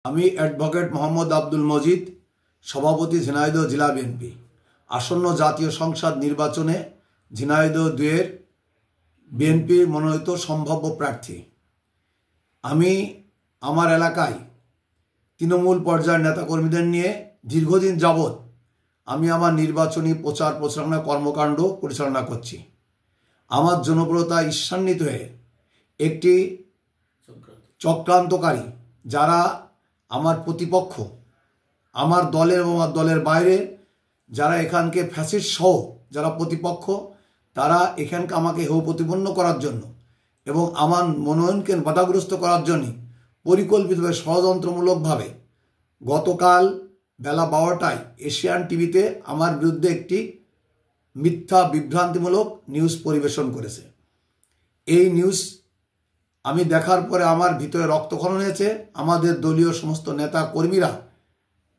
আমি অ্যাডভোকেট মোহাম্মদ আব্দুল মজিদ, সভাপতি ঝিনাইদহ জেলা বিএনপি। আসন্ন জাতীয় সংসদ নির্বাচনে ঝিনাইদহ 2-এর বিএনপির মনোনীত সম্ভাব্য প্রার্থী। আমি আমার এলাকায় তৃণমূল পর্যায়ের নেতাকর্মীদের নিয়ে দীর্ঘদিন যাবৎ আমি আমার নির্বাচনী প্রচার প্রচারণা কর্মকাণ্ড পরিচালনা করছি। আমার জনপ্রিয়তা ঈর্ষান্বিত হয়ে একটি চক্রান্তকারী, যারা আমার প্রতিপক্ষ, আমার দলের এবং আমার দলের বাইরে যারা এখানকে ফ্যাসিস্ট সহ যারা প্রতিপক্ষ, তারা এখানকে আমাকে হেয় প্রতিপন্ন করার জন্য এবং আমার মনোনয়নকে বাধাগ্রস্ত করার জন্য পরিকল্পিতভাবে ষড়যন্ত্রমূলকভাবে গতকাল বেলা 12টায় এশিয়ান টিভিতে আমার বিরুদ্ধে একটি মিথ্যা বিভ্রান্তিমূলক নিউজ পরিবেশন করেছে। এই নিউজ আমি দেখার পরে আমার ভিতরে রক্তক্ষরণ হয়েছে। আমাদের দলীয় সমস্ত নেতা কর্মীরা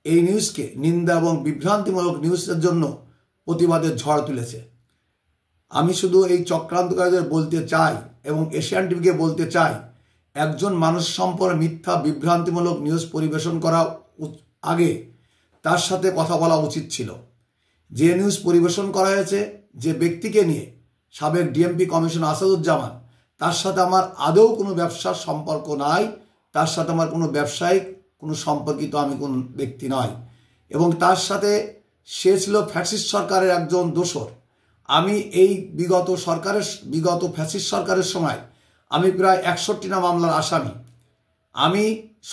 এই নিউজকে নিন্দা এবং বিভ্রান্তিমূলক নিউজের জন্য প্রতিবাদের ঝড় তুলেছে। আমি শুধু এই চক্রান্তকারীদের বলতে চাই এবং এশিয়ান টিভিকে বলতে চাই, একজন মানুষ সম্পর্কে মিথ্যা বিভ্রান্তিমূলক নিউজ পরিবেশন করা আগে তার সাথে কথা বলা উচিত ছিল। যে নিউজ পরিবেশন করা হয়েছে যে ব্যক্তিকে নিয়ে, সাবেক ডিএমপি কমিশনার আসাদুজ্জামান, তার সাথে আমার আদৌ কোনো ব্যবসার সম্পর্ক নাই। তার সাথে আমার কোনো ব্যবসায়িক কোনো সম্পর্কিত আমি কোন ব্যক্তি নয় এবং তার সাথে সে ছিল ফ্যাসিস্ট সরকারের একজন দোসর। আমি এই বিগত ফ্যাসিস্ট সরকারের সময় আমি প্রায় 61টা মামলার আসামি। আমি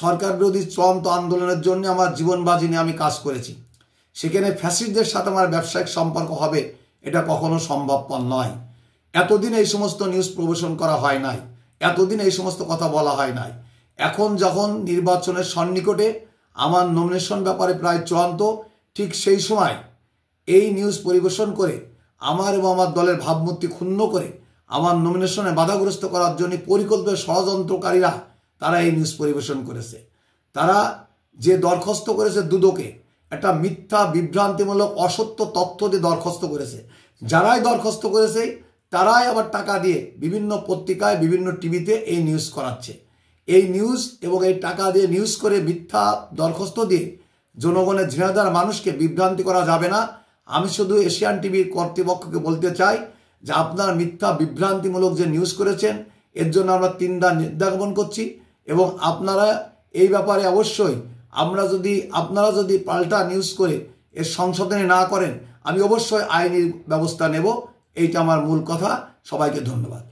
সরকার বিরোধী চূড়ান্ত আন্দোলনের জন্য আমার জীবন বাজি নিয়ে আমি কাজ করেছি। সেখানে ফ্যাসিস্টদের সাথে আমার ব্যবসায়িক সম্পর্ক হবে, এটা কখনো সম্ভবপর নয়। এতদিন এই সমস্ত নিউজ প্রবেশন করা হয় নাই, এতদিন এই সমস্ত কথা বলা হয় নাই। এখন যখন নির্বাচনের সন্নিকটে আমার নমিনেশন ব্যাপারে প্রায় চূড়ান্ত, ঠিক সেই সময় এই নিউজ পরিবেশন করে আমার এবং আমার দলের ভাবমূর্তি ক্ষুণ্ণ করে আমার নমিনেশনে বাধাগ্রস্ত করার জন্য পরিকল্পিত ষড়যন্ত্রকারীরা তারা এই নিউজ পরিবেশন করেছে। তারা যে দরখাস্ত করেছে দুদকে, একটা মিথ্যা বিভ্রান্তিমূলক অসত্য তথ্য দিয়ে দরখাস্ত করেছে। যারাই দরখাস্ত করেছে তারাই আবার টাকা দিয়ে বিভিন্ন পত্রিকায় বিভিন্ন টিভিতে এই নিউজ করাচ্ছে। এই নিউজ এবং এই টাকা দিয়ে নিউজ করে মিথ্যা দরখাস্ত দিয়ে জনগণের ঝিনাইদহের মানুষকে বিভ্রান্তি করা যাবে না। আমি শুধু এশিয়ান টিভির কর্তৃপক্ষকে বলতে চাই যে আপনারা মিথ্যা বিভ্রান্তিমূলক যে নিউজ করেছেন এর জন্য আমরা 3 নিন্দা জ্ঞাপন করছি এবং আপনারা এই ব্যাপারে অবশ্যই আপনারা যদি পাল্টা নিউজ করে এর সংশোধনী না করেন, আমি অবশ্যই আইনি ব্যবস্থা নেব। এইটা আমার মূল কথা। সবাইকে ধন্যবাদ।